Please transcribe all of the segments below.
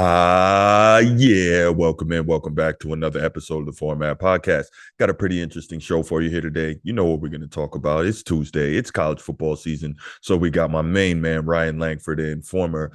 Yeah, welcome in. Welcome back to another episode of the Format Podcast. Got a pretty interesting show for you here today. You know what we're going to talk about. It's Tuesday, it's college football season. So we got my main man, Ryan Lankford, in, former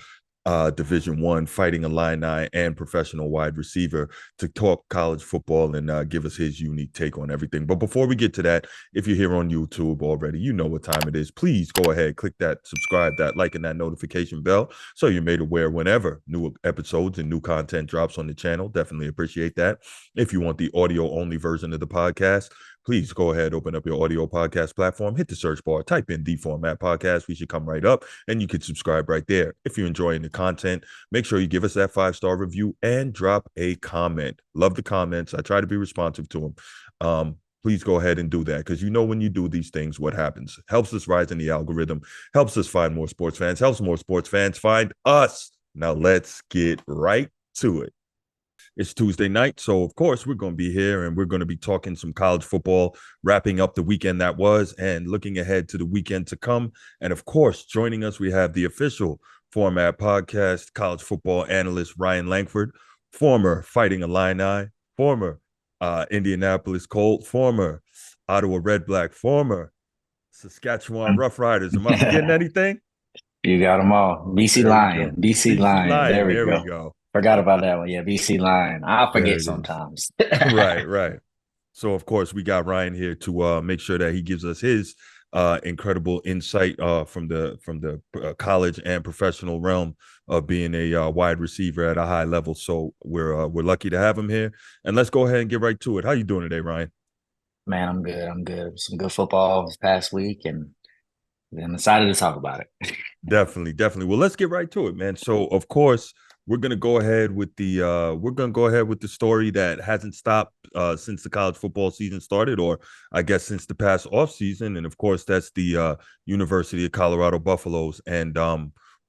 Division One Fighting Illini and professional wide receiver, to talk college football and give us his unique take on everything. But before we get to that, if you're here on YouTube already, you know what time it is. Please go ahead, click that subscribe, that like, and that notification bell so you're made aware whenever new episodes and new content drops on the channel. Definitely appreciate that. If you want the audio only version of the podcast, please go ahead, open up your audio podcast platform, hit the search bar, type in the Format Podcast. We should come right up and you can subscribe right there. If you're enjoying the content, make sure you give us that 5-star review and drop a comment. Love the comments. I try to be responsive to them. Please go ahead and do that, because you know when you do these things, what happens? Helps us rise in the algorithm, helps us find more sports fans, helps more sports fans find us. Now let's get right to it. It's Tuesday night, so of course we're going to be here and we're going to be talking some college football, wrapping up the weekend that was and looking ahead to the weekend to come. And of course, joining us, we have the official Format Podcast college football analyst Ryan Lankford, former Fighting Illini, former Indianapolis Colt, former Ottawa Red Black, former Saskatchewan Rough Riders. Am I forgetting anything? You got them all. BC There we go. Lion. BC BC Lion. Lion. There we There we go. go. Forgot about that one. Yeah, BC Lion. I'll There forget it is. sometimes. Right, right. So of course we got Ryan here to make sure that he gives us his incredible insight from the college and professional realm of being a wide receiver at a high level. So we're lucky to have him here. And let's go ahead and get right to it. How you doing today, Ryan? Man, I'm good. I'm good. Some good football this past week, and I'm excited to talk about it. Definitely, definitely. Well, let's get right to it, man. So, of course, we're gonna go ahead with the story that hasn't stopped since the college football season started, or I guess since the past off season. And of course, that's the University of Colorado Buffaloes. And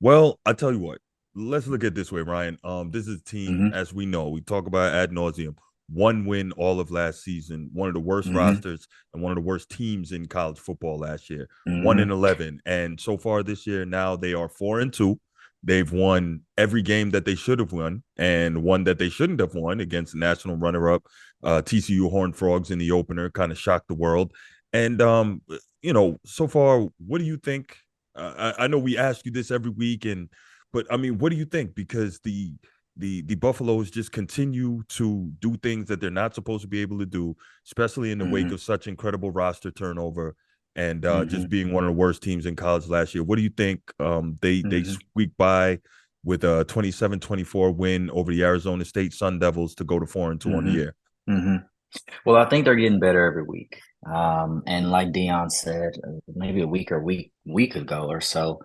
well, I tell you what, let's look at it this way, Ryan. This is a team, hmm as we know, we talk about ad nauseum. One win all of last season, one of the worst hmm rosters and one of the worst teams in college football last year. 1-11, and so far this year, now they are 4-2. They've won every game that they should have won, and one that they shouldn't have won against national runner-up TCU Horned Frogs in the opener. Kind of shocked the world. And so far, what do you think? I know we ask you this every week, but I mean, what do you think? Because the Buffaloes just continue to do things that they're not supposed to be able to do, especially in the wake hmm of such incredible roster turnover and just hmm being one of the worst teams in college last year. What do you think? They hmm squeaked by with a 27-24 win over the Arizona State Sun Devils to go to 4-2 on the hmm year. hmm Well, I think they're getting better every week. And like Dion said, maybe a week ago or so,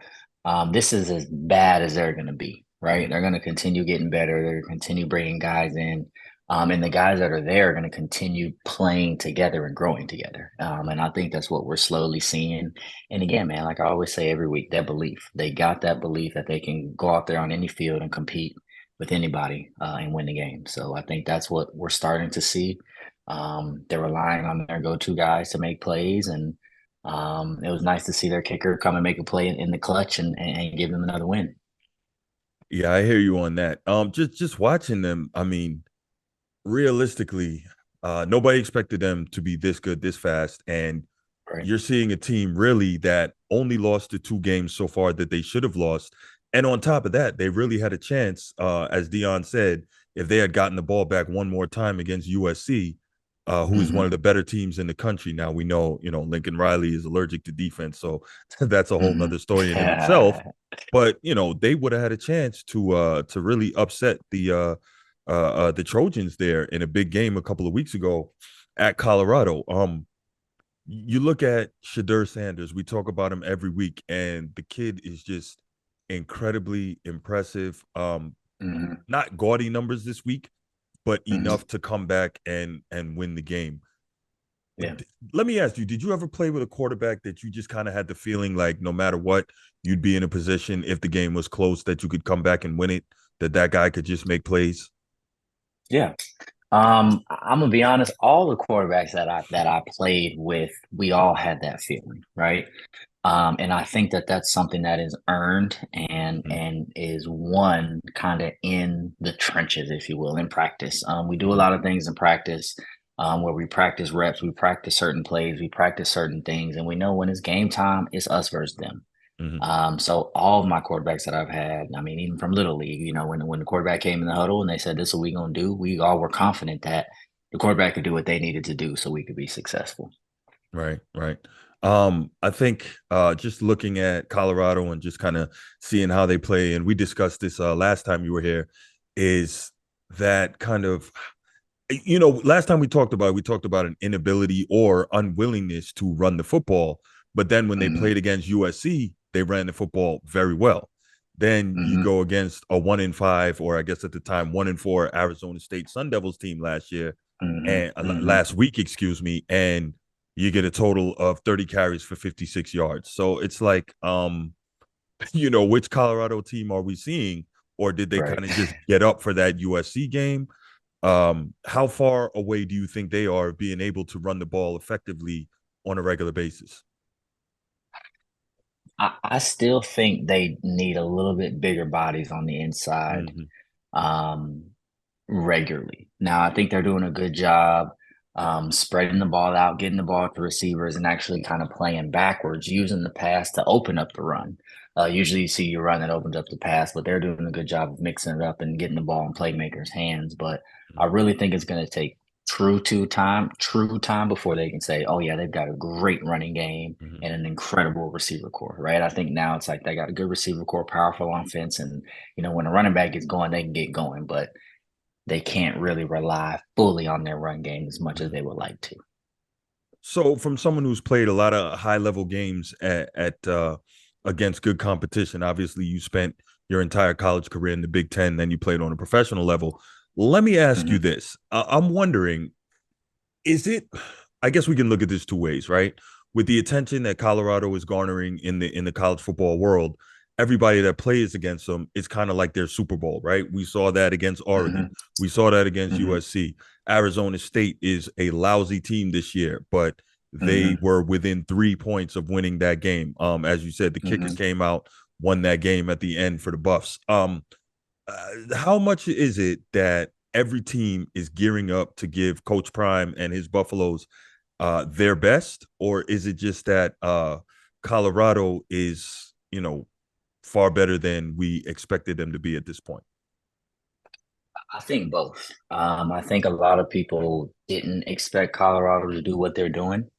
this is as bad as they're going to be, right? They're going to continue getting better. They're going to continue bringing guys in. And the guys that are there are going to continue playing together and growing together. And I think that's what we're slowly seeing. And again, man, like I always say every week, that belief, they got that belief that they can go out there on any field and compete with anybody and win the game. So I think that's what we're starting to see. They're relying on their go-to guys to make plays, and it was nice to see their kicker come and make a play in the clutch and give them another win. Yeah, I hear you on that. Just watching them, I mean, realistically, nobody expected them to be this good this fast, and Right. you're seeing a team really that only lost the 2 games so far that they should have lost. And on top of that, they really had a chance, as Dion said, if they had gotten the ball back one more time against USC, who is one of hmm the better teams in the country. Now we know, Lincoln Riley is allergic to defense, so that's a whole hmm nother story in of itself. But they would have had a chance to really upset the Trojans there in a big game a couple of weeks ago at Colorado. You look at Shadur Sanders, we talk about him every week, and the kid is just incredibly impressive. hmm Not gaudy numbers this week, but hmm enough to come back and win the game. Yeah. Let me ask you, did you ever play with a quarterback that you just kind of had the feeling like no matter what, you'd be in a position if the game was close that you could come back and win it, that guy could just make plays? Yeah. I'm gonna be honest, all the quarterbacks that I played with, we all had that feeling, right? And I think that that's something that is earned Mhm, and is won kind of in the trenches, if you will, in practice. We do a mhm, lot of things in practice where we practice reps, we practice certain plays, we practice certain things, and we know when it's game time, it's us versus them. mhm. So all of my quarterbacks that I've had, I mean, even from Little League, when the quarterback came in the huddle and they said, "This is what we gonna do," we all were confident that the quarterback could do what they needed to do so we could be successful. Right, right. I think just looking at Colorado and just kind of seeing how they play, and we discussed this last time you were here, is that kind of last time we talked about an inability or unwillingness to run the football. But then when they Hmm. played against USC, they ran the football very well. Then you Hmm. go against a 1-5, or I guess at the time 1-4 Arizona State Sun Devils team last year, Hmm. and Hmm. last week, excuse me, and you get a total of 30 carries for 56 yards. So it's like, which Colorado team are we seeing? Or did they Right. kind of just get up for that USC game? How far away do you think they are being able to run the ball effectively on a regular basis? I still think they need a little bit bigger bodies on the inside. Mm-hmm, Um, regularly. Now, I think they're doing a good job spreading the ball out, getting the ball to receivers, and actually kind of playing backwards, using the pass to open up the run. Usually, you see you run that opens up the pass, but they're doing a good job of mixing it up and getting the ball in playmakers' hands. But I really think it's going to take true time before they can say, "Oh yeah, they've got a great running game." mm-hmm. And an incredible receiver core, right? I think now it's like they got a good receiver core, powerful offense, and when a running back gets going, they can get going. But they can't really rely fully on their run game as much as Mm-hmm. they would like to. So, from someone who's played a lot of high level games at against good competition, obviously you spent your entire college career in the Big Ten, then you played on a professional level. Let me ask you Hmm. this: I'm wondering, is it? I guess we can look at this two ways, right? With the attention that Colorado is garnering in the college football world, everybody that plays against them is kind of like their Super Bowl, right? We saw that against Oregon. Hmm. We saw that against Hmm. USC. Arizona State is a lousy team this year, but they Hmm. were within 3 points of winning that game. As you said, the kickers Hmm. came out, won that game at the end for the Buffs. How much is it that every team is gearing up to give Coach Prime and his Buffaloes their best, or is it just that Colorado is, far better than we expected them to be at this point? I think both. I think a lot of people didn't expect Colorado to do what they're doing.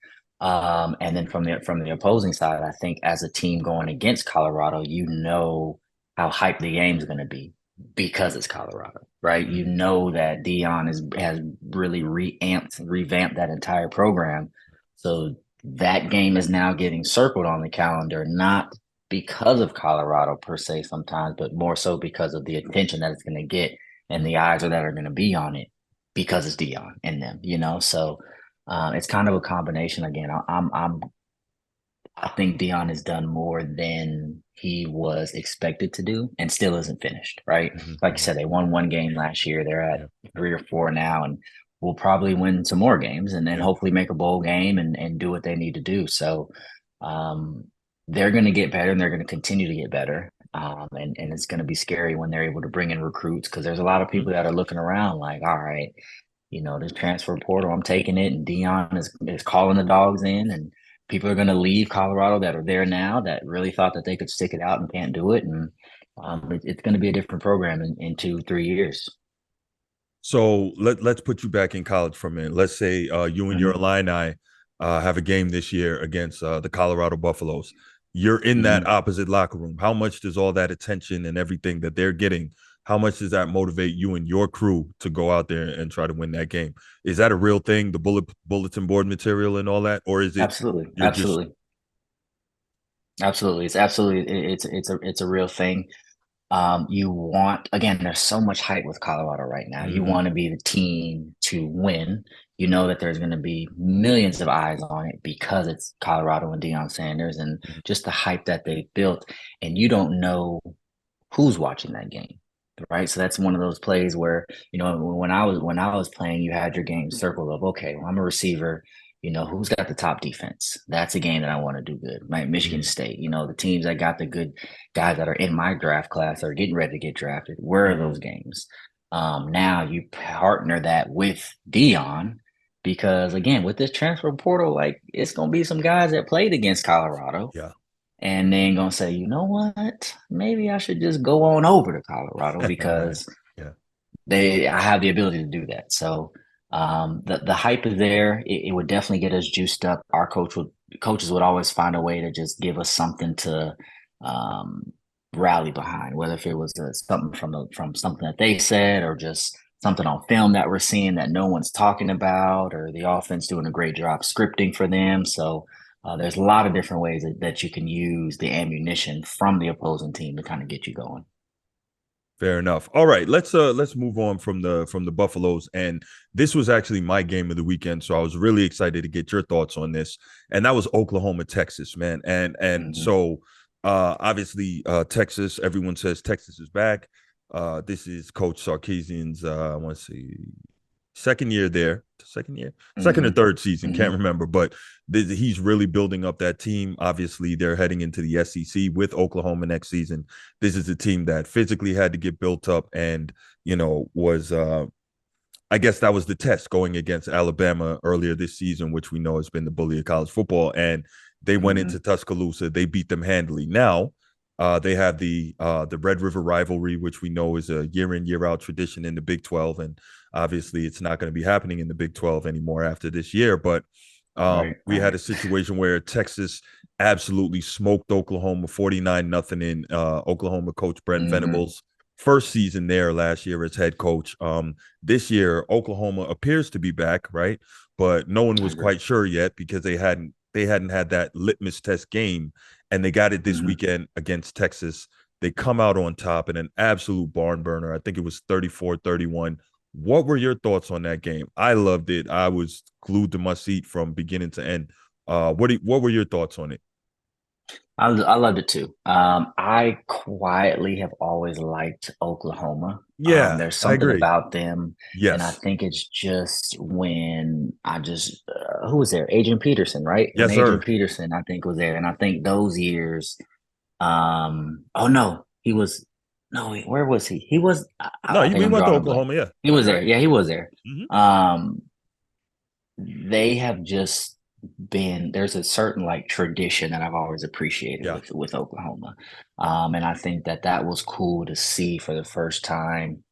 And then from the opposing side, I think as a team going against Colorado, you know how hyped the game's going to be because it's Colorado, right? You Mm-hmm, know that Dion has really revamped that entire program. So that game is now getting circled on the calendar, not because of Colorado per se sometimes, but more so because of the attention that it's going to get and the eyes that are going to be on it because it's Dion in them. So it's kind of a combination. Again, I think Dion has done more than he was expected to do, and still isn't finished. Right, mm-hmm, like you mm-hmm. said, they won one game last year. They're at Yeah, 3 or 4 now, and will probably win some more games, and then yeah. hopefully make a bowl game and do what they need to do. So um, they're going to get better, and they're going to continue to get better. And it's going to be scary when they're able to bring in recruits because there's a lot of Mm-hmm. people that are looking around like, all right, this transfer portal, I'm taking it, and Dion is calling the dogs in, and people are going to leave Colorado that are there now that really thought that they could stick it out and can't do it, and it's going to be a different program in 2, 3 years. So let's put you back in college for a minute. Let's say you and your Hmm. Illini have a game this year against the Colorado Buffaloes. You're in that Hmm. opposite locker room. How much does all that attention and everything that they're getting? How much does that motivate you and your crew to go out there and try to win that game? Is that a real thing, the bulletin board material and all that, or is it Absolutely, you're just absolutely, absolutely. It's absolutely it's a real thing. You want, again, there's so much hype with Colorado right now. You mm-hmm, want to be the team to win. You know that there's going to be millions of eyes on it because it's Colorado and Deion Sanders and mm-hmm, just the hype that they built. And you don't know who's watching that game, right? So that's one of those plays where when I was playing, you had your game circled of, okay, well, I'm a receiver. who's got the top defense? That's a game that I want to do good. Right? Michigan Mm, State, the teams that got the good guys that are in my draft class that are getting ready to get drafted. Where are mhm. those games? Now you partner that with Dion because again, with this transfer portal, like it's gonna be some guys that played against Colorado Yeah. and then gonna say, you know what? Maybe I should just go on over to Colorado because Yeah. I have the ability to do that. So the hype is there. It would definitely get us juiced up. Our coaches would always find a way to just give us something to um, rally behind, whether if it was something from something that they said or just something on film that we're seeing that no one's talking about, or the offense doing a great job scripting for them. So there's a lot of different ways that you can use the ammunition from the opposing team to kind of get you going. Fair enough. All right, let's move on from the Buffaloes. And this was actually my game of the weekend, so I was really excited to get your thoughts on this. And that was Oklahoma, Texas, man. And Hmm. so obviously Texas, everyone says Texas is back. This is Coach Sarkisian's I want to say second year there, second or Hmm. third season, can't Hmm. remember, but he's really building up that team. Obviously, they're heading into the SEC with Oklahoma next season. This is a team that physically had to get built up and, was I guess that was the test going against Alabama earlier this season, which we know has been the bully of college football. And they went into Hmm. Tuscaloosa. They beat them handily. Now they have the Red River rivalry, which we know is a year in year out tradition in the Big 12, and obviously it's not going to be happening in the Big 12 anymore after this year. But Right, we had right. a situation where Texas absolutely smoked Oklahoma 49-0 in Oklahoma coach Brent Hmm. Venables' first season there last year as head coach. This year, Oklahoma appears to be back, right? But no one I was agree. quite sure yet because they hadn't had that litmus test game, and they got it this Hmm. weekend against Texas. They come out on top in an absolute barn burner. I think it was 34-31. What were your thoughts on that game? I loved it. I was glued to my seat from beginning to end. What were your thoughts on it? I loved it too. I quietly have always liked Oklahoma. Yeah, There's I something agree. about them, and I Yes. think it's just when I just who was there? Adrian Peterson, right? When Yes, Adrian sir. Peterson, I think was there, and I think those years. Oh no, he was. No, wait, where was he? He was. No, I think we I'm went to drawing a blank. Oklahoma. Yeah. He was You're there. right. Yeah, he was there. Mm-hmm. Um, they have just there's a certain like tradition that I've always appreciated Yeah. with Oklahoma. And I think that was cool to see for the first time.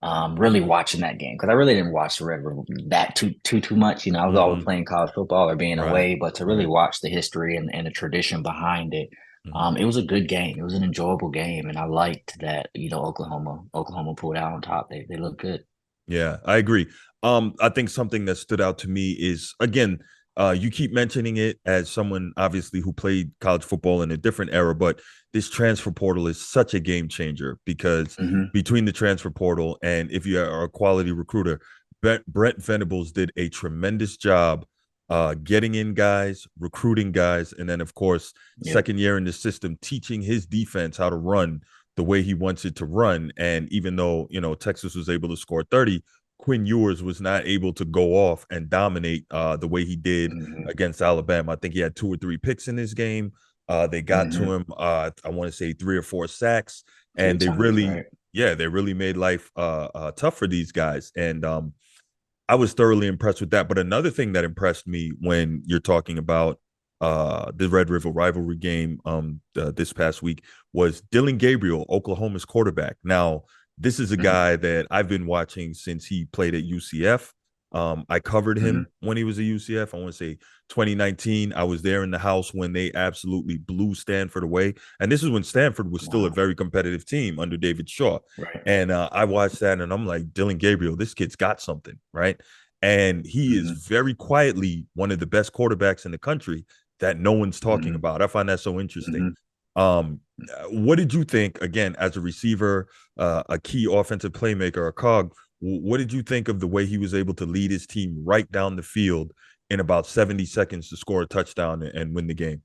Really watching that game because I really didn't watch the Red River that too much. I was always Mm-hmm. playing college football or being Right. away, but to really Right. watch the history and the tradition behind it, Mm-hmm. it was a good game. It was an enjoyable game, and I liked that Oklahoma pulled out on top. They looked good. Yeah, I agree. I think something that stood out to me is again, you keep mentioning it as someone obviously who played college football in a different era, but this transfer portal is such a game changer because Hmm. between the transfer portal and if you are a quality recruiter, Brent Venables did a tremendous job getting in guys, recruiting guys, and then of course, Yep. second year in the system, teaching his defense how to run the way he wants it to run. And even though, Texas was able to score 30, Quinn Ewers was not able to go off and dominate the way he did Hmm. against Alabama. I think he had 2 or 3 picks in his game. They got to Hmm. him, I want to say 3 or 4 sacks. Three And times, right? they really made life tough for these guys. And I was thoroughly impressed with that. But another thing that impressed me when you're talking about the Red River rivalry game this past week was Dylan Gabriel, Oklahoma's quarterback. Now, this is a Hmm. guy that I've been watching since he played at UCF. I covered him Hmm. when he was at UCF. I want to say 2019. I was there in the house when they absolutely blew Stanford away. And this is when Stanford was still a Wow. very competitive team under David Shaw. Right. And I watched that and I'm like, Dylan Gabriel, this kid's got something, right? And he is Hmm. very quietly one of the best quarterbacks in the country that no one's talking Hmm. about. I find that so interesting. Hmm. What did you think, again, as a receiver, a key offensive playmaker, a cog? What did you think of the way he was able to lead his team right down the field in about 70 seconds to score a touchdown and win the game?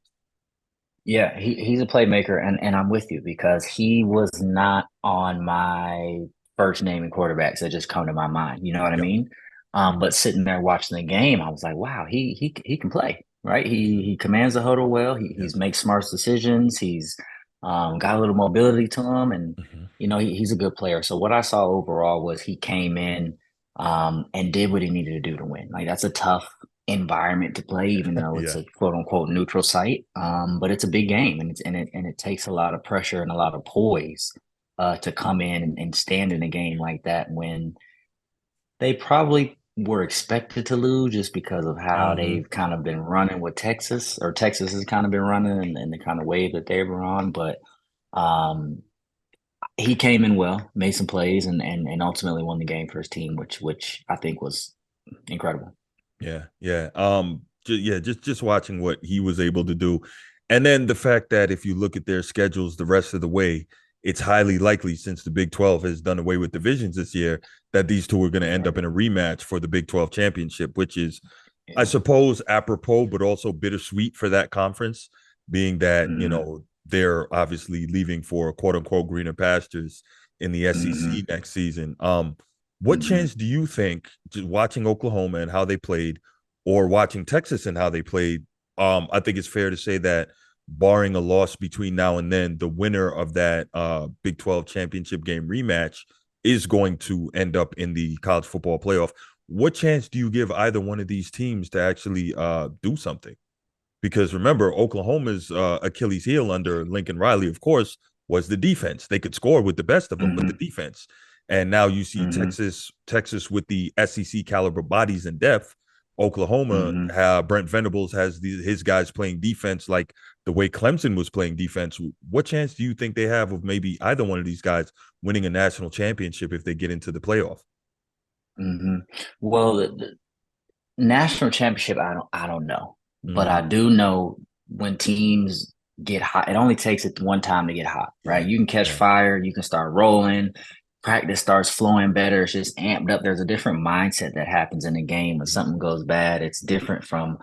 Yeah, he's a playmaker, and I'm with you because he was not on my first name in quarterbacks that just come to my mind. You know what I Yeah. mean? But sitting there watching the game, I was like, wow, he can play, right? Mhm. He commands the huddle well. Yeah. He's makes smart decisions. He's got a little mobility to him, and Mhm. he's a good player. So what I saw overall was he came in and did what he needed to do to win. Like that's a tough environment to play, even though it's Yeah. a quote unquote neutral site. But it's a big game, and it takes a lot of pressure and a lot of poise to come in and stand in a game like that when they probably were expected to lose just because of how Mhm. they've kind of been running with Texas, or Texas has kind of been running and the kind of wave that they were on. But um, he came in well, made some plays, and ultimately won the game for his team, which I think was incredible. Yeah, yeah. Yeah, just watching what he was able to do. And then the fact that if you look at their schedules the rest of the way, it's highly likely, since the Big 12 has done away with divisions this year, that these two are going to end up Right. in a rematch for the Big 12 championship, which is, I Yeah. suppose, apropos, but also bittersweet for that conference, being that, Hmm. they're obviously leaving for quote unquote greener pastures in the SEC Hmm. next season. What Hmm. chance do you think, just watching Oklahoma and how they played, or watching Texas and how they played? I think it's fair to say that, barring a loss between now and then, the winner of that Big 12 championship game rematch is going to end up in the college football playoff. What chance do you give either one of these teams to actually do something? Because remember, Oklahoma's Achilles heel under Lincoln Riley, of course, was the defense. They could score with the best of them, but the Hmm. defense. And now you see Hmm. Texas with the SEC caliber bodies and depth. Oklahoma, Hmm. Brent Venables has his guys playing defense like the way Clemson was playing defense. What chance do you think they have of maybe either one of these guys winning a national championship if they get into the playoff? Hmm. Well, the national championship, I don't know, but Mm-hmm. I do know when teams get hot, it only takes it one time to get hot, right? Yeah, You can catch yeah. fire, you can start rolling, practice starts flowing better, it's just amped up. There's a different mindset that happens in the game when something goes bad. It's different from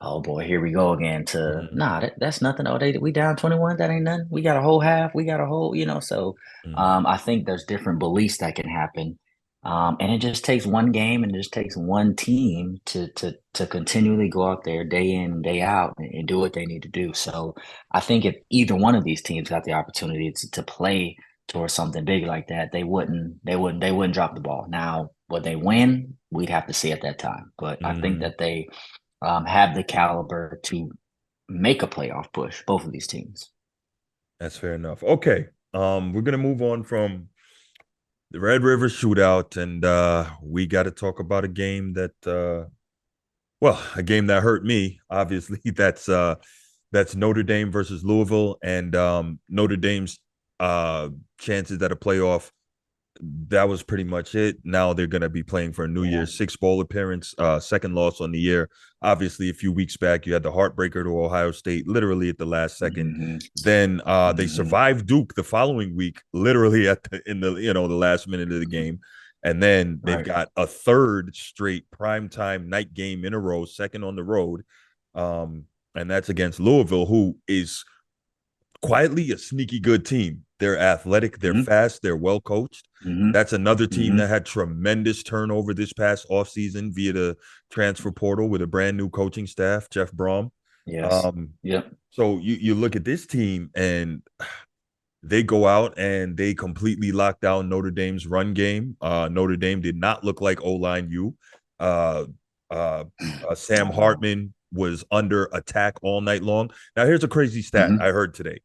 oh boy, here we go again to Mm-hmm. nah, that's nothing. Oh, we down 21, that ain't nothing. We got a whole half, we got a whole, so Mm-hmm. I think there's different beliefs that can happen. And it just takes one game and it just takes one team to continually go out there day in, day out and do what they need to do. So I think if either one of these teams got the opportunity to play towards something big like that, they wouldn't drop the ball. Now, would they win? We'd have to see at that time. But I think Mm-hmm. that they have the caliber to make a playoff push, both of these teams. That's fair enough. Okay. We're gonna move on from the Red River shootout, and we got to talk about a game that, a game that hurt me. Obviously, that's Notre Dame versus Louisville, and Notre Dame's chances at a playoff, that was pretty much it. Now they're going to be playing for a New Yeah. Year's Six bowl appearance, second loss on the year. Obviously, a few weeks back, you had the heartbreaker to Ohio State, literally at the last second. Hmm. Then they Hmm. survived Duke the following week, literally in the the last minute of the game. And then they've Right. got a third straight primetime night game in a row, second on the road. Um, and that's against Louisville, who is quietly a sneaky good team. They're athletic, they're Hmm. fast, they're well coached. Hmm. That's another team Hmm. that had tremendous turnover this past offseason via the transfer portal with a brand new coaching staff, Jeff Brom. Yes. Um, Yep. so you look at this team and they go out and they completely lock down Notre Dame's run game. Notre Dame did not look like O-line U. Uh, uh, Sam Oh no. Hartman was under attack all night long. Now, here's a crazy stat I Hmm. heard today.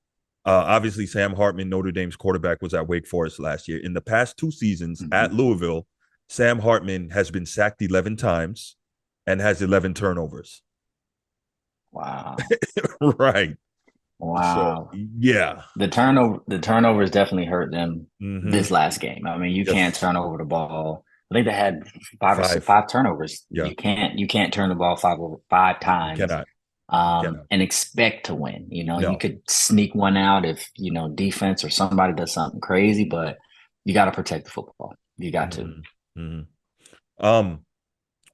Obviously, Sam Hartman, Notre Dame's quarterback, was at Wake Forest last year. In the past two seasons at Hmm. Louisville, Sam Hartman has been sacked 11 times and has 11 turnovers. Wow. Right. So, Wow. yeah. The turnovers definitely hurt them Mm-hmm. this last game. I mean, you can't Yes. turn over the ball. I think they had Five. five turnovers. Yeah. You can't turn the ball five You times cannot. You cannot. and expect to win. You No. could sneak one out if, defense or somebody does something crazy, but you got to protect the football. You got to. Mm-hmm. Mm-hmm. Um,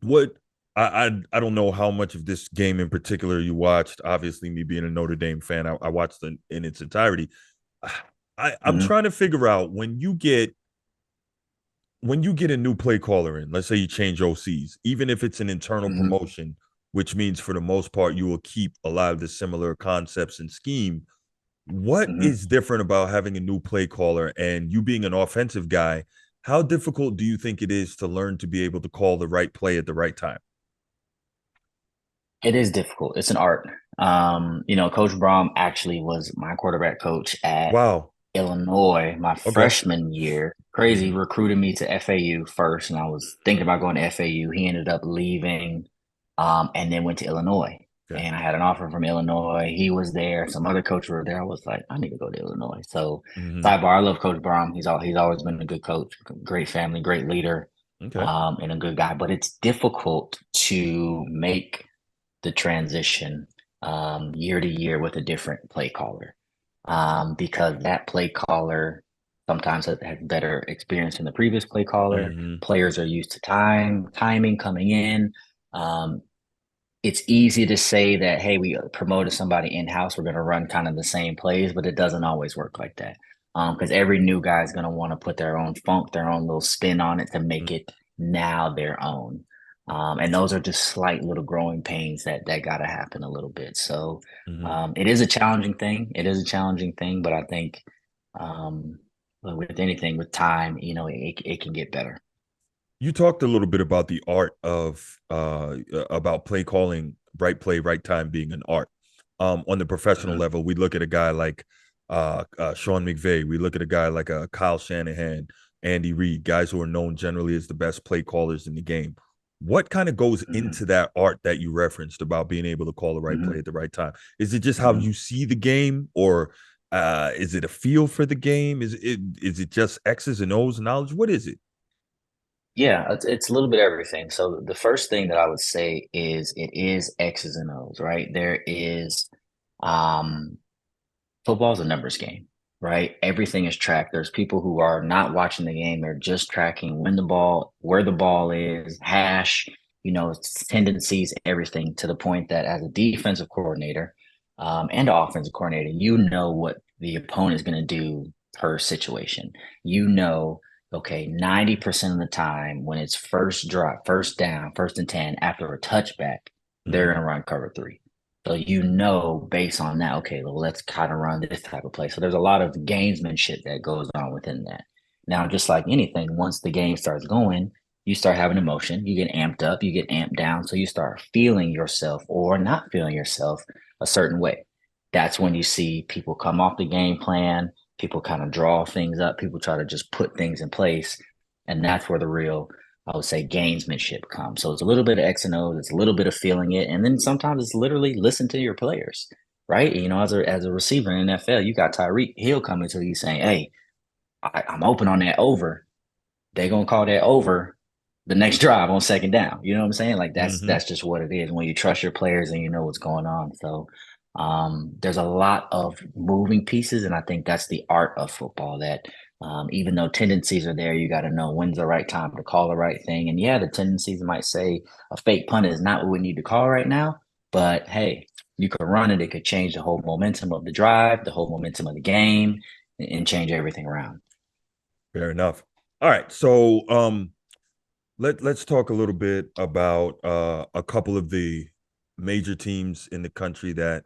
what I don't know how much of this game in particular you watched. Obviously, me being a Notre Dame fan, I watched it in its entirety. I'm Hmm. trying to figure out, when you get when you get a new play caller in, let's say you change OCs, even if it's an internal Hmm. promotion, which means for the most part you will keep a lot of the similar concepts and scheme. What Hmm. is different about having a new play caller and you being an offensive guy? How difficult do you think it is to learn to be able to call the right play at the right time? It is difficult. It's an art. Coach Brom actually was my quarterback coach at Wow. Illinois my Okay. freshman year. Crazy Mm-hmm. recruited me to FAU first, and I was thinking about going to FAU. He ended up leaving, and then went to Illinois. Okay. And I had an offer from Illinois. He was there. Some other coaches were there. I was like, I need to go to Illinois. So, Mm-hmm. sidebar, I love Coach Brom. He's always been a good coach, great family, great leader, Okay. and a good guy. But it's difficult to make the transition year to year with a different play caller, because that play caller sometimes has better experience than the previous play caller. Mm-hmm. Players are used to timing coming in. Um, it's easy to say that, hey, we promoted somebody in house, we're going to run kind of the same plays, but it doesn't always work like that. Because every new guy is going to want to put their own funk, their own little spin on it to make it now their own. And those are just slight little growing pains that got to happen a little bit. So Mm-hmm. it is a challenging thing. It is a challenging thing, but I think um, with anything, with time, it can get better. You talked a little bit about the art of about play calling, right play, right time being an art. On the professional Mhm. level, we look at a guy like Sean McVay. We look at a guy like Kyle Shanahan, Andy Reid, guys who are known generally as the best play callers in the game. What kind of goes Mhm. into that art that you referenced about being able to call the right play Mhm. at the right time? Is it just how Mhm. you see the game, or is it a feel for the game? Is it just X's and O's knowledge? What is it? Yeah, it's a little bit of everything. So the first thing that I would say is it is X's and O's, right? There is um football's a numbers game, right? Everything is tracked. There's people who are not watching the game, they're just tracking when the ball, where the ball is, hash, tendencies, everything to the point that as a defensive coordinator, and an offensive coordinator, you know what the opponent is going to do per situation. You know, okay, 90% of the time when it's first drop, first down, first and 10 after a touchback, they're Mm-hmm. going to run cover three. So you know, based on that, okay, well, let's kind of run this type of play. So there's a lot of gamesmanship that goes on within that. Now, just like anything, once the game starts going, you start having emotion, you get amped up, you get amped down. So you start feeling yourself or not feeling yourself a certain way. That's when you see people come off the game plan, people kind of draw things up, people try to just put things in place. And that's where the real, I would say, gamesmanship comes. So it's a little bit of X and O's, it's a little bit of feeling it, and then sometimes it's literally listen to your players, right? As a receiver in NFL, you got Tyreek Hill coming to you saying, "Hey, I'm open on that over. They're gonna call that over the next drive on second down." You know what I'm saying? Like Mm-hmm. that's just what it is when you trust your players and you know what's going on. So there's a lot of moving pieces, and I think that's the art of football. That even though tendencies are there, you got to know when's the right time to call the right thing. And yeah, the tendencies might say a fake punt is not what we need to call right now, but hey, you could run it. It could change the whole momentum of the drive, the whole momentum of the game, and change everything around. Fair enough. All right. So let's talk a little bit about a couple of the major teams in the country that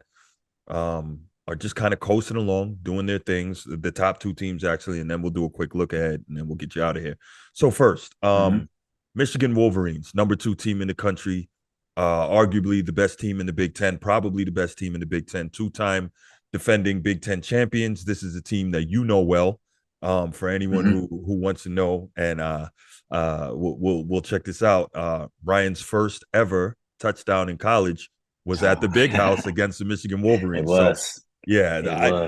are just kind of coasting along, doing their things. The top two teams actually, and then we'll do a quick look ahead, and then we'll get you out of here. So first, Hmm. Michigan Wolverines, number two team in the country, arguably the best team in the Big Ten, probably the best team in the Big Ten, two-time defending Big Ten champions. This is a team that you know well. For anyone Hmm. who wants to know, and we'll check this out. Ryan's first ever touchdown in college was at Oh, the Big House against the Michigan it Wolverines. So was. yeah, It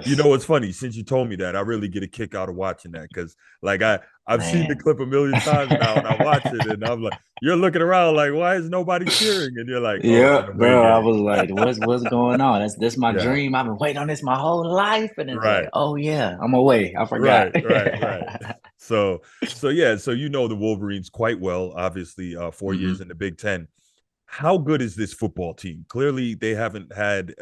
you was. know what's funny? Since you told me that, I really get a kick out of watching that because like I've seen the Man. clip a million times now, and I watch it, and I'm like, you're looking around like, why is nobody cheering? And you're like, oh, it's Yeah, an away bro. I game. was like, what's going on? That's my Yeah, dream. I've been waiting on this my whole life. And it's like, right, oh yeah, I'm away. I forgot. right. So yeah, so you know the Wolverines quite well. Obviously, 4 years Hmm. in the Big Ten. How good is this football team? Clearly, they haven't had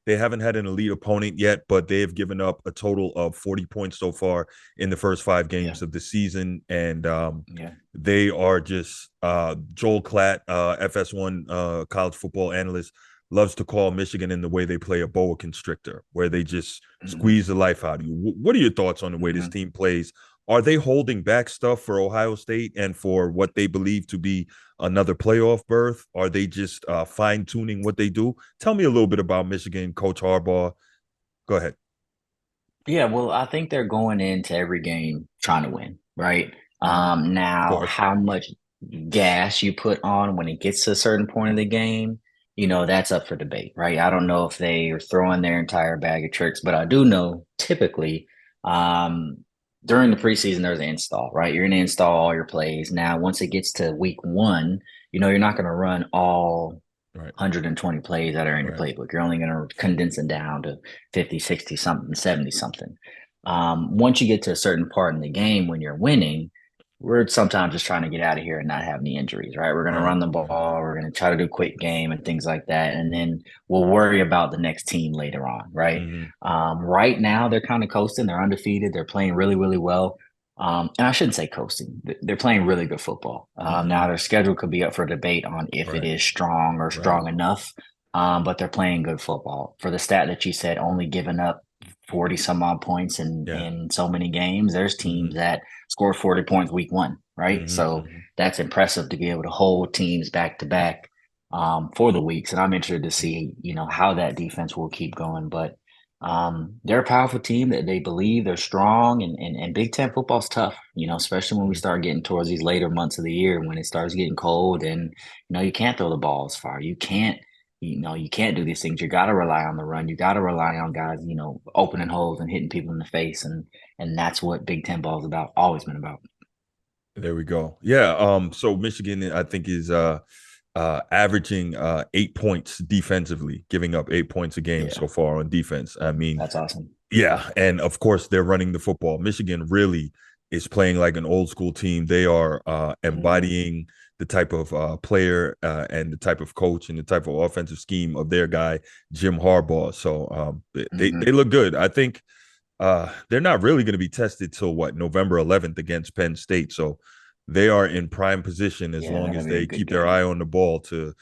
They haven't had an elite opponent yet, but they have given up a total of 40 points so far in the first 5 games Yeah. of the season. And Yeah. they are just Joel Klatt, FS1 college football analyst, loves to call Michigan in the way they play a boa constrictor, where they just Hmm. squeeze the life out of you. What are your thoughts on the way this Hmm. team plays? Are they holding back stuff for Ohio State and for what they believe to be another playoff berth? Are they just fine tuning what they do? Tell me a little bit about Michigan, Coach Harbaugh. Go ahead. Yeah, well, I think they're going into every game trying to win, right? Mm-hmm. Of Now, course. how much gas you put on when it gets to a certain point of the game, that's up for debate, right? I don't know if they are throwing their entire bag of tricks, but I do know typically um, during the preseason there's an install, right? You're going to install all your plays. Now, once it gets to week one, you're not going to run all Right. 120 plays that are in your Right. playbook. You're only going to condense it down to 50, 60 something, 70 something. Once you get to a certain part in the game when you're winning, we're sometimes just trying to get out of here and not have any injuries, right? We're going to Right. run the ball, Right. we're going to try to do quick game and things like that. And then we'll worry about the next team later on, right? Mm-hmm. Right now, they're kind of coasting. They're undefeated. They're playing really, really well. And I shouldn't say coasting. They're playing really good football. Mm-hmm. Now their schedule could be up for debate on if it Right. is strong or Right. strong enough. But they're playing good football. For the stat that you said, only giving up 40 some odd points Yeah. in so many games. There's Mm-hmm. teams that score 40 points week one, right? Mm-hmm. So Mm-hmm. that's impressive to be able to hold teams back to back for the weeks. And I'm interested to see, how that defense will keep going. But they're a powerful team that they believe they're strong, and Big Ten football's tough, especially when we Mm-hmm. start getting towards these later months of the year when it starts getting cold and you can't throw the ball as far. You can't do these things. You got to rely on the run. You got to rely on guys, opening holes and hitting people in the face, and that's what Big Ten ball is about. Always been about. There we go. Yeah. So Michigan, I think, is averaging 8 points defensively, giving up 8 points a game Yeah, so far on defense. I mean, that's awesome. yeah, and of course they're running the football. Michigan really is playing like an old school team. They are Hmm. embodying the type of player and the type of coach and the type of offensive scheme of their guy Jim Harbaugh. So they Hmm. look good. I think they're not really going to be tested till what, November 11th against Penn State. So they are in prime position as Yeah, long that'll as be a they good keep their eye game. on the ball to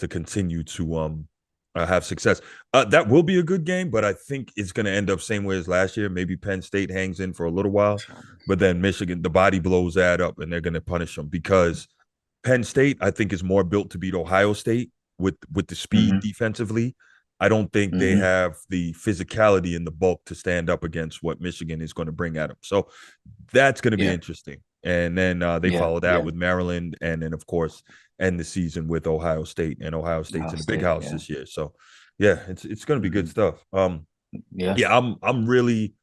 continue to have success. That will be a good game, but I think it's going to end up same way as last year. Maybe Penn State hangs in for a little while, but then Michigan, the body blows that up, and they're going to punish them because Penn State, I think, is more built to beat Ohio State with the speed Hmm. defensively. I don't think they Hmm. have the physicality and the bulk to stand up against what Michigan is going to bring at them. So that's going to be Yeah, interesting. And then they yeah, follow that yeah. with Maryland, and then of course end the season with Ohio State. And Ohio State's Ohio in the big State. house Yeah. this year, so yeah, it's going to be good Hmm. stuff. Yeah. Yeah, I'm really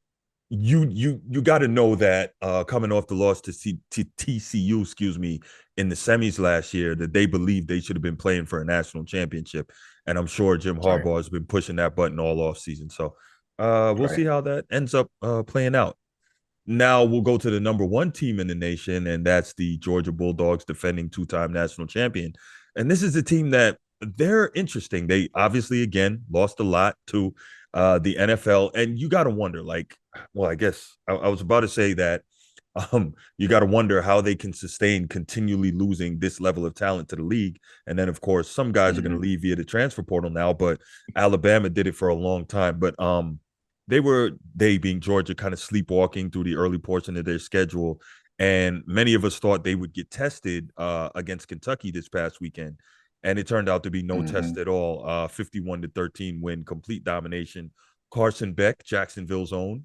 you got to know that coming off the loss to TCU, excuse me, in the semis last year, that they believe they should have been playing for a national championship, and I'm sure Jim Right. Harbaugh has been pushing that button all off season. So we'll Right. see how that ends up playing out. Now we'll go to the number one team in the nation, and that's the Georgia Bulldogs, defending two-time national champion. And this is a team that they're interesting. They obviously, again, lost a lot to the NFL, and you got to wonder, like, well, I guess I was about to say that you got to wonder how they can sustain continually losing this level of talent to the league. And then, of course, some guys are going to Hmm. leave via the transfer portal now, but Alabama did it for a long time. But they being Georgia, kind of sleepwalking through the early portion of their schedule, and many of us thought they would get tested against Kentucky this past weekend, and it turned out to be no test Hmm. at all. 51-13 win, complete domination. Carson Beck, Jacksonville's own.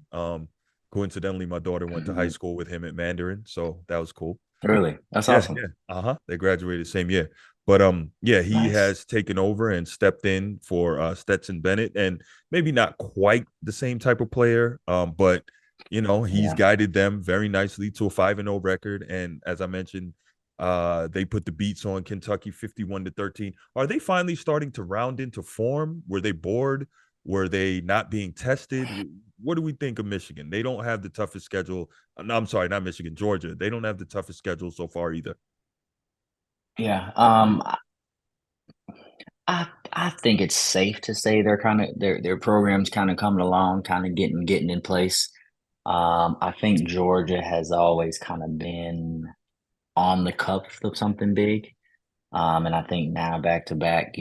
Coincidentally, my daughter went to high Hmm. school with him at Mandarin, so that was cool. Really? That's Yeah, awesome. yeah. Uh-huh. They graduated same year. But yeah, he Nice. has taken over and stepped in for Stetson Bennett, and maybe not quite the same type of player, but he's Yeah. guided them very nicely to a 5-0 record. And as I mentioned, they put the beats on Kentucky 51-13. Are they finally starting to round into form? Were they bored? Were they not being tested? What do we think of Michigan? They don't have the toughest schedule. No, I'm sorry, not Michigan, Georgia. They don't have the toughest schedule so far either. Yeah. I think it's safe to say they're kind of their program's kind of coming along, kind of getting in place. I think Georgia has always kind of been on the cusp of something big. And I think now back to back,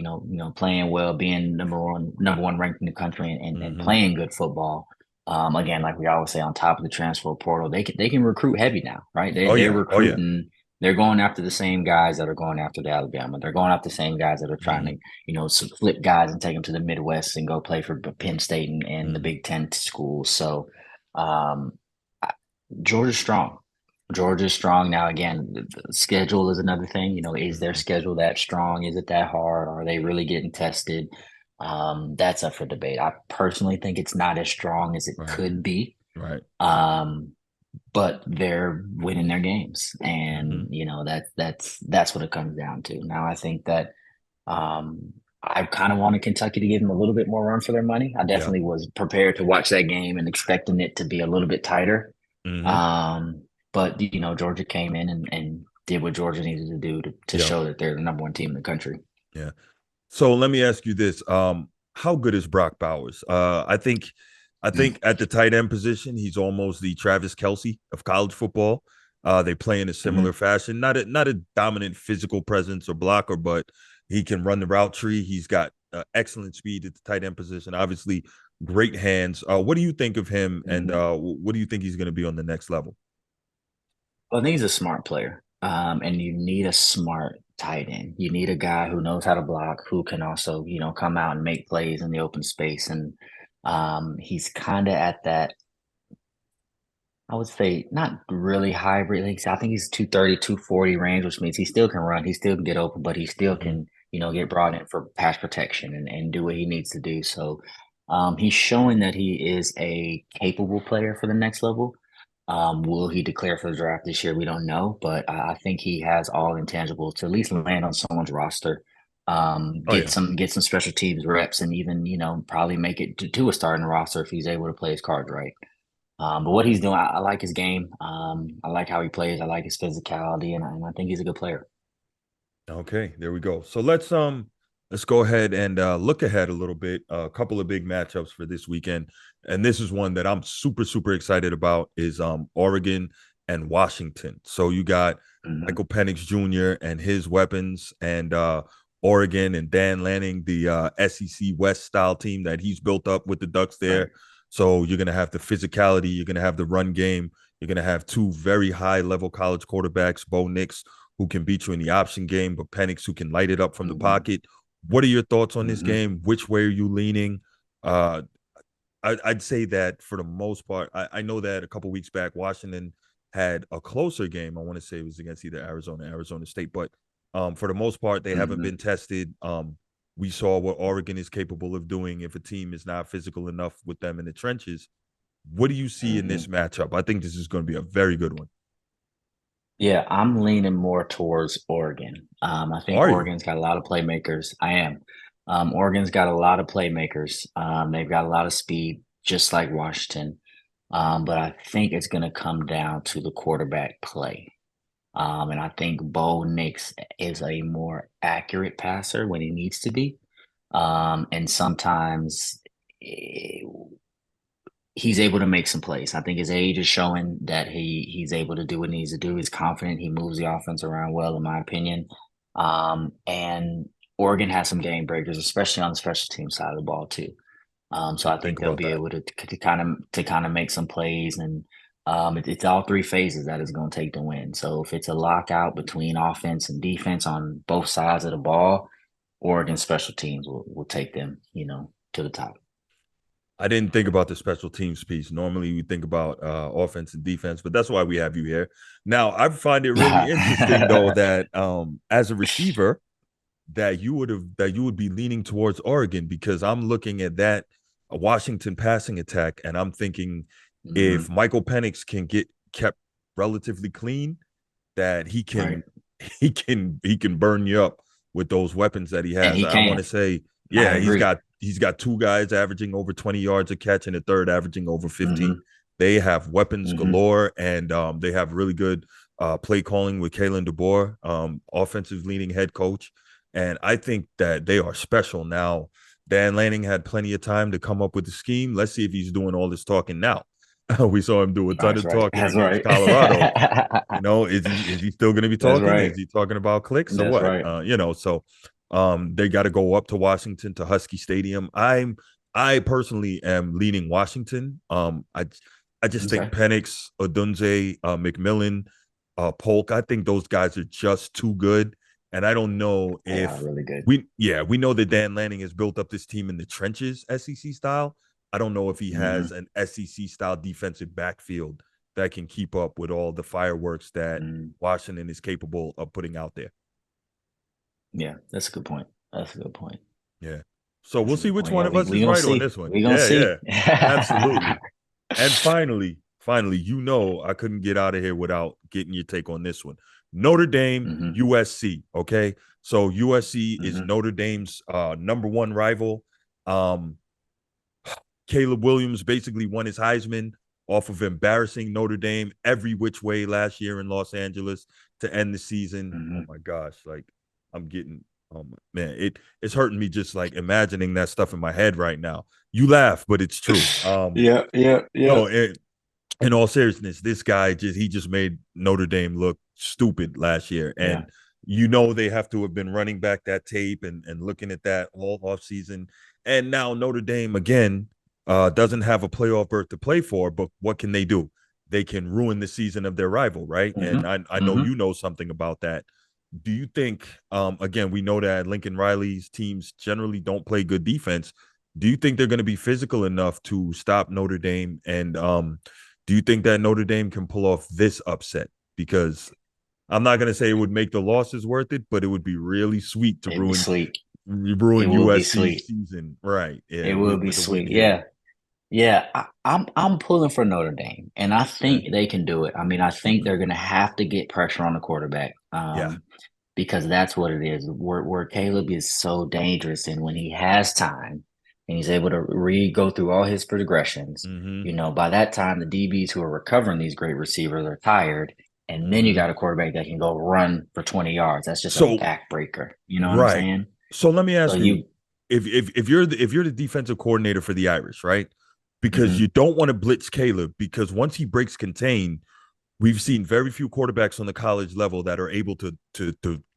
playing well, being number one ranked in the country and Mm-hmm. playing good football. Again, like we always say, on top of the transfer portal, they can recruit heavy now, right? Oh They're yeah. Oh yeah. recruiting. They're going after the same guys that are going after the Alabama. They're going after the same guys that are trying Mm-hmm. to, flip guys and take them to the Midwest and go play for Penn State and the Mm-hmm. Big Ten schools. So, um, I- Georgia's strong. Georgia's strong now. Again, the schedule is another thing. Is their Mm-hmm. schedule that strong? Is it that hard? Are they really getting tested? That's up for debate. I personally think it's not as strong as it Right. could be. Right. Um, but they're winning their games, Mm-hmm. and that's what it comes down to. Now, I think that I kind of wanted Kentucky to give them a little bit more run for their money. I Yeah. definitely was prepared to watch that game and expecting it to be a little bit tighter. Mm-hmm. Um, but Georgia came in and did what Georgia needed to do to Yeah. show that they're the number one team in the country. Yeah. So let me ask you this: how good is Brock Bowers? I think at the tight end position, he's almost the Travis Kelce of college football. They play in a similar Mm-hmm. fashion, not a dominant physical presence or blocker, but he can run the route tree. He's got excellent speed at the tight end position. Obviously, great hands. What do you think of him, and Mm-hmm. what do you think he's going to be on the next level? Well, I think he's a smart player. And you need a smart tight end. You need a guy who knows how to block, who can also, come out and make plays in the open space. And he's kind of at that, I would say, not really hybrid. I think he's 230, 240 range, which means he still can run, he still can get open, but he still Mm-hmm. can, get brought in for pass protection and do what he needs to do. So he's showing that he is a capable player for the next level. Will he declare for the draft this year? We don't know, but I think he has all intangibles to at least land on someone's roster, Oh get yeah. some special teams reps, and even probably make it to a starting roster if he's able to play his cards right. But what he's doing, I like his game. I like how he plays. I like his physicality, and I think he's a good player. Okay, there we go. So let's go ahead and look ahead a little bit. A couple of big matchups for this weekend, and this is one that I'm super excited about is Oregon and Washington. So you got Hmm. Michael Penix Jr. and his weapons, and Oregon and Dan Lanning, the SEC West style team that he's built up with the Ducks Right. there. So you're gonna have the physicality, you're gonna have the run game, you're gonna have two very high level college quarterbacks, Bo Nix, who can beat you in the option game, but Penix, who can light it up from the Hmm. pocket. What are your thoughts on this Hmm. game? Which way are you leaning? Uh, I'd say that for the most part, I know that a couple weeks back, Washington had a closer game. I want to say it was against either Arizona, Arizona State, but for the most part, they haven't Hmm. been tested. We saw what Oregon is capable of doing if a team is not physical enough with them in the trenches. What do you see in this Hmm. matchup? I think this is going to be a very good one. Yeah, I'm leaning more towards Oregon. I think Are you? Oregon's got a lot of playmakers. I am. Oregon's got a lot of playmakers. They've got a lot of speed, just like Washington. But I think it's going to come down to the quarterback play. And I think Bo Nix is a more accurate passer when he needs to be. And sometimes eh, he's able to make some plays. I think his age is showing that he's able to do what he needs to do. He's confident. He moves the offense around well, in my opinion. And Oregon has some game breakers, especially on the special team side of the ball too. So I Didn't think think they'll about be that. able to kind of make some plays, and it's all three phases that it's going to take to win. So if it's a lockout between offense and defense on both sides of the ball, Oregon special teams will take them, to the top. I didn't think about the special teams piece. Normally, we think about offense and defense, but that's why we have you here. Now, I find it really interesting though that as a receiver, that you would be leaning towards Oregon because I'm looking at that Washington passing attack and I'm thinking if Hmm. Michael Penix can get kept relatively clean, that Right. he can burn you up with those weapons that he And has. he I want to can. say, I yeah, he's agree. got he's got two guys averaging over 20 yards a catch and a third averaging over 15. Hmm. They have weapons Hmm. galore and they have really good play calling with Kalen DeBoer, offensive leaning head coach. And I think that they are special now. Dan Lanning had plenty of time to come up with the scheme. Let's see if he's doing all this talking now. We saw him do a ton That's of right. talking That's against right. Colorado. Is he still going to be That's talking? right. Is he talking about clicks or That's what? right. They got to go up to Washington to Husky Stadium. I personally am leaning Washington. I just think Okay. Penix, Odunze, McMillan, Polk. I think those guys are just too good, and I don't know They are if really good. we know that Dan Lanning has built up this team in the trenches, SEC style. I don't know if he has Hmm. an SEC style defensive backfield that can keep up with all the fireworks that Hmm. Washington is capable of putting out there. Yeah, that's a good point. That's a good point. Yeah. So That's we'll a see good which point. one Yeah, of we us we is gonna right on see. this one. We gonna Yeah, see. yeah. Absolutely. And finally, I couldn't get out of here without getting your take on this one. Notre Dame, Hmm. USC. Okay. So USC is Hmm. Notre Dame's number one rival. Um, Caleb Williams basically won his Heisman off of embarrassing Notre Dame every which way last year in Los Angeles to end the season. Oh Hmm. my gosh, like I'm getting man, it's hurting me just like imagining that stuff in my head right now. You laugh, but it's true. Yeah, yeah, yeah, No, in all seriousness, this guy just made Notre Dame look stupid last year. yeah. And they have to have been running back that tape and looking at that all off season. And now Notre Dame again doesn't have a playoff berth to play for, but what can they do? They can ruin the season of their rival, right? Hmm. And I know Hmm. you know something about that. Do you think again, we know that Lincoln Riley's teams generally don't play good defense. Do you think they're going to be physical enough to stop Notre Dame? And do you think that Notre Dame can pull off this upset? Because I'm not going to say it would make the losses worth it, but it would be really sweet to It'd be ruin sweet. It ruin will be USC's sweet. season, right? It Yeah, will be with a win sweet. here. Yeah. Yeah, I'm pulling for Notre Dame, and I Okay. think they can do it. I mean, I think they're going to have to get pressure on the quarterback, Yeah. because that's what it is. Where Caleb is so dangerous, and when he has time, and he's able to go through all his progressions, Mm-hmm. by that time the DBs who are recovering these great receivers are tired, and then you Mm-hmm. got a quarterback that can go run for 20 yards. That's just a So backbreaker. You know what I'm right. saying? So let me So ask you, you, if you're the defensive coordinator for the Irish, right? Because hmm you don't want to blitz Caleb because once he breaks contain, we've seen very few quarterbacks on the college level that are able to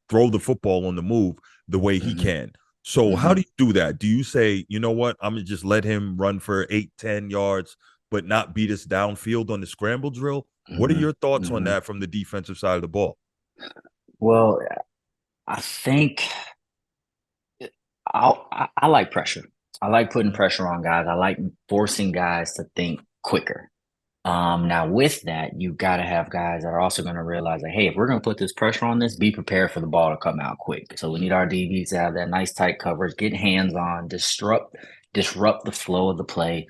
throw the football on the move the way he hmm can. So how hmm do you do that? Do you say, you know what, I'm gonna just let him run for 8, 10 yards, but not beat us downfield on the scramble drill? What are hmm your thoughts on hmm that from the defensive side of the ball? Well, I think I like pressure. I like putting Mm-hmm. pressure on guys. I like forcing guys to think quicker. Now with that, you got to have guys that are also going to realize that, hey, if we're going to put this pressure on this, be prepared for the ball to come out quick. So we need our DBs to have that nice tight coverage, get hands on, disrupt the flow of the play,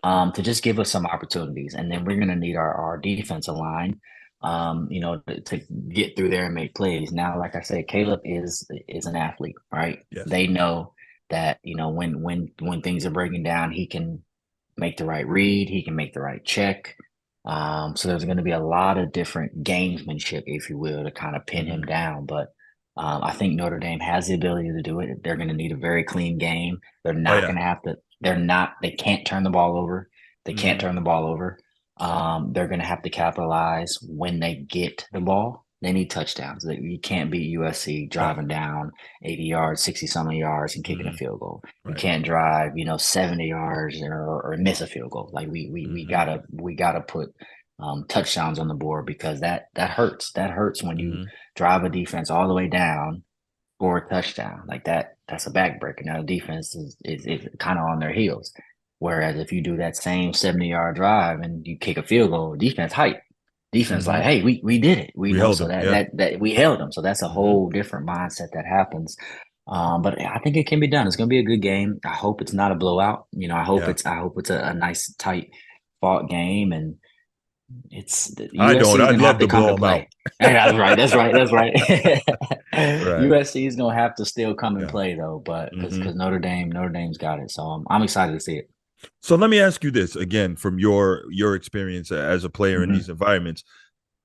to just give us some opportunities. And then we're going to need our defensive line, to get through there and make plays. Now, like I said, Caleb is an athlete, right? Yes. They know that, when things are breaking down, he can make the right read, he can make the right check. So there's going to be a lot of different gamesmanship, if you will, to kind of pin him Mm-hmm. down. But I think Notre Dame has the ability to do it. They're going to need a very clean game. They're Oh not yeah. going to have to. They're not. They can't turn the ball over. They can't Mm-hmm. turn the ball over. They're going to have to capitalize when they get the ball. They need touchdowns. You can't beat USC No. driving down 80 yards, 60 something yards and kicking a Mm-hmm. field goal. You Right. can't drive, 70 yards or miss a field goal. Like we Mm-hmm. gotta put touchdowns on the board, because that hurts. That hurts when you Mm-hmm. drive a defense all the way down, score a touchdown like that. That's a backbreaker. Now the defense is kind of on their heels. Whereas if you do that same 70-yard drive and you kick a field goal, defense hype. Defense Mm-hmm. like, hey, we did it. We We know, held so them. that Yeah. that we held them. So that's a Mm-hmm. whole different mindset that happens. But I think it can be done. It's going to be a good game. I hope it's not a blowout. Yeah. I hope it's a nice tight fought game, and it's the I don't. USC is I'd going to have love to to come blow to them out. play. Hey, that's right. That's right. That's right. Right. USC is going to have to still come and Yeah. play though, but Mm-hmm. because Notre Dame's got it. So I'm excited to see it. So let me ask you this again from your experience as a player in Hmm. these environments.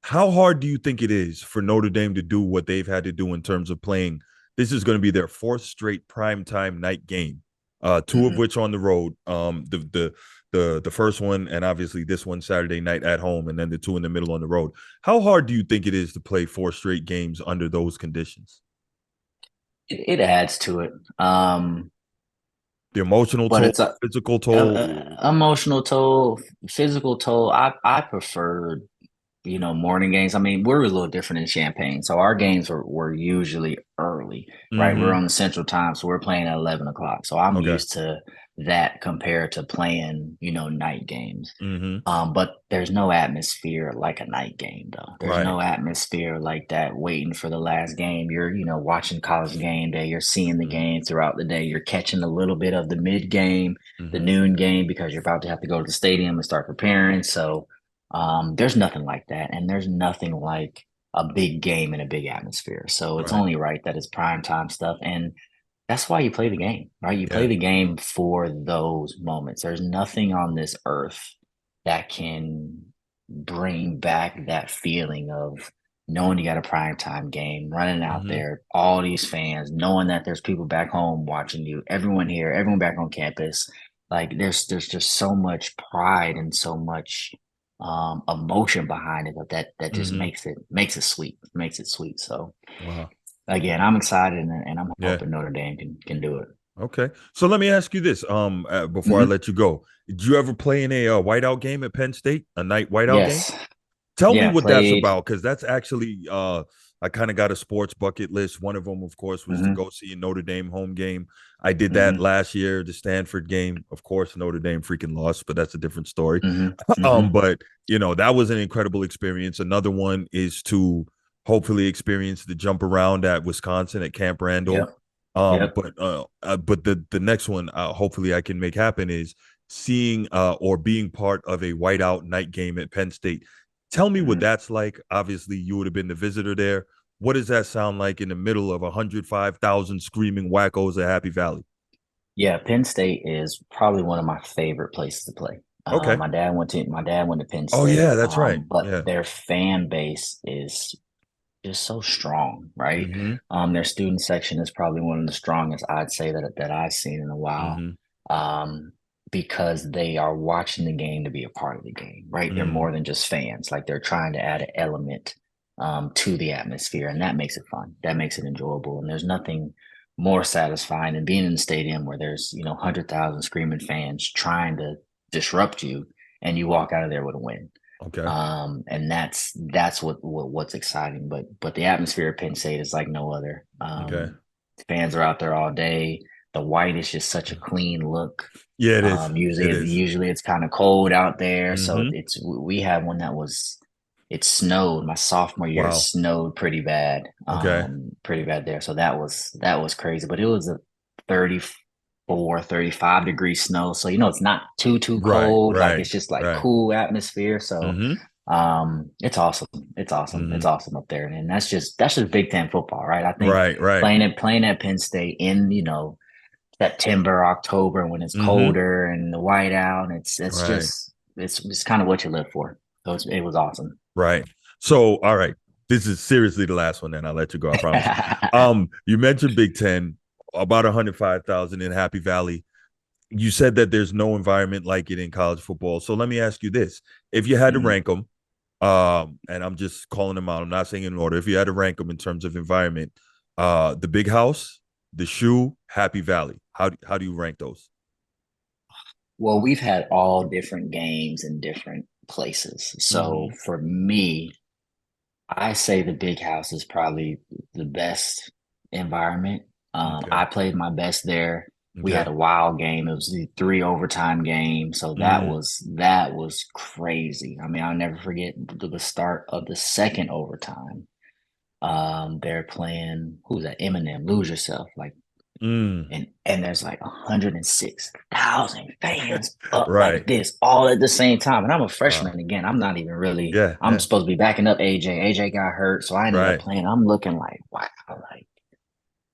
How hard do you think it is for Notre Dame to do what they've had to do in terms of playing This is going to be their fourth straight primetime night game, two of Mm-hmm. which on the road. The first one, and obviously this one Saturday night at home, and then the two in the middle on the road. How hard do you think it is to play four straight games under those conditions? It adds to it. The emotional But toll, it's physical a toll. emotional toll, physical toll. I prefer morning games. I mean, we're a little different in Champaign. So our games were usually early, right? We're Mm-hmm. on the central time, so we're playing at 11 o'clock. So I'm Okay. used to that compared to playing, night games. Mm-hmm. But there's no atmosphere like a night game, though. There's Right. no atmosphere like that waiting for the last game. You're, watching college game day. You're seeing the Mm-hmm. game throughout the day. You're catching a little bit of the mid game, the Mm-hmm. noon game, because you're about to have to go to the stadium and start preparing. So there's nothing like that. And there's nothing like a big game in a big atmosphere. So it's Right. only right that it's prime time stuff. And that's why you play the game, right? You play Yeah. the game for those moments. There's nothing on this earth that can bring back that feeling of knowing you got a prime time game, running out Mm-hmm. there, all these fans, knowing that there's people back home watching you, everyone here, everyone back on campus. Like there's just so much pride and so much emotion behind it that just Mm-hmm. makes it sweet, makes it sweet. So Wow. again, I'm excited and I'm Yeah. hoping Notre Dame can do it. Okay. So let me ask you this. Before I Hmm. let you go, did you ever play in a whiteout game at Penn State? A night whiteout game? Yes. Tell me Yeah, what that's played. about, because that's actually I kind of got a sports bucket list. One of them, of course, was to Hmm. go see a Notre Dame home game. I did that Hmm. last year, the Stanford game. Of course, Notre Dame freaking lost, but that's a different story. Hmm. Hmm. But that was an incredible experience. Another one is to hopefully experience the jump around at Wisconsin at Camp Randall. Yep. Yep. But the next one, hopefully I can make happen, is seeing or being part of a whiteout night game at Penn State. Tell me what Hmm. that's like. Obviously, you would have been the visitor there. What does that sound like in the middle of 105,000 screaming wackos at Happy Valley? Yeah, Penn State is probably one of my favorite places to play. Okay. My dad went to Penn Oh State, yeah, that's right. but Yeah. their fan base is just so strong, right? Mm-hmm. Their student section is probably one of the strongest I'd say that I've seen in a while. Mm-hmm. Um, because they are watching the game to be a part of the game, right? They're Mm. more than just fans. Like they're trying to add an element to the atmosphere, and that makes it fun. That makes it enjoyable. And there's nothing more satisfying than being in the stadium where there's 100,000 screaming fans trying to disrupt you, and you walk out of there with a win. Okay. And that's what's exciting. But the atmosphere at Penn State is like no other. Okay. Fans are out there all day. The white is just such a clean look. Yeah, it is. Usually It is. usually it's kind of cold out there, so Mm-hmm. we had one that was it snowed my sophomore year. It Wow. snowed Okay. pretty bad there. So that was crazy. But it was a 34, 35 degree snow. So it's not too Right. cold. Like Right. it's just like Right. cool atmosphere. So Mm-hmm. it's awesome. It's awesome. It's Mm-hmm. awesome up there. And that's just Big Ten football, right? I think Right. Right. playing at Penn State in, September, October when it's Mm-hmm. colder and the whiteout. It's Right. just it's kind of what you live for. So it was awesome. Right. So, all right. This is seriously the last one, then I'll let you go. I promise. You mentioned Big Ten, about 105,000 in Happy Valley. You said that there's no environment like it in college football. So let me ask you this: if you had to Mhm. rank them, and I'm just calling them out, I'm not saying in order. If you had to rank them in terms of environment, the Big House, the Shoe, Happy Valley. How do you rank those? Well, we've had all different games in different places. So Mm-hmm. for me, I say the big house is probably the best environment. Okay. I played my best there. We Okay. had a wild game. It was the three overtime game, so Mm. that was crazy. I mean, I'll never forget the start of the second overtime. They're playing who's that? Eminem, Lose Yourself, like Mm. and there's like 106,000 fans up like Right. this all at the same time. And I'm a Wow. freshman again. I'm not even really, Yeah. I'm Yeah. supposed to be backing up AJ. AJ got hurt, so I ended up Right. playing. I'm looking like, wow, like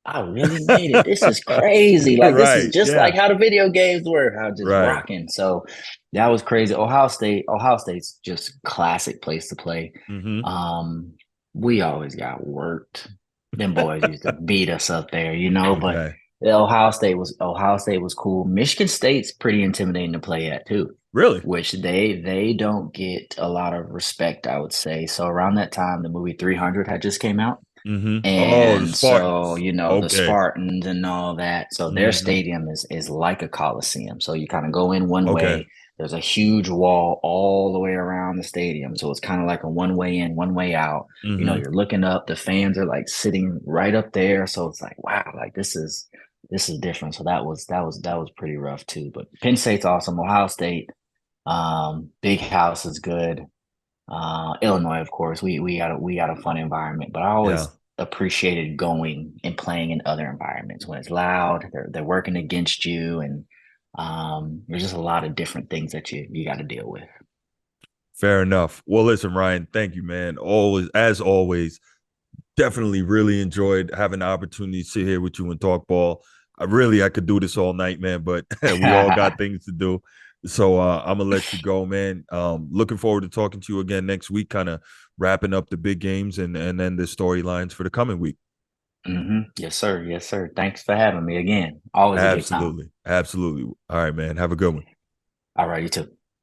I really made it. This is crazy. Like this is Right. just Yeah. like how the video games were, how just Right. rocking. So that was crazy. Ohio State's just classic place to play. Mm-hmm. Um, we always got worked them boys used to beat us up there, you know. But Okay. Ohio State was cool. Michigan State's pretty intimidating to play at too, Really? which they don't get a lot of respect, I would say. So around that time, the movie 300 had just came out. Mm-hmm. Oh, the And so, Spartans. you know, the Okay. Spartans and all that. So their Mm-hmm. stadium is like a coliseum. So you kind of go in one Okay. way. There's a huge wall all the way around the stadium. So it's kind of like a one way in, one way out. You know, Mm-hmm. you're looking up, the fans are like sitting right up there. So it's like, wow, like this is different. So that was pretty rough too. But Penn State's awesome. Ohio State, big house is good. Illinois, of course, we got a fun environment, but I Yeah. always appreciated going and playing in other environments when it's loud. They're working against you, and there's just a lot of different things that you got to deal with. Fair enough. Well, listen, Ryan, thank you, man. Always, as always, definitely really enjoyed having the opportunity to sit here with you and talk ball. I could do this all night, man, but we all got things to do. So I'm gonna let you go, man. Looking forward to talking to you again next week, kind of wrapping up the big games and then the storylines for the coming week. Yes, sir. Yes, sir. Thanks for having me again. Always a good time. Absolutely. Absolutely. All right, man. Have a good one. All right, you too.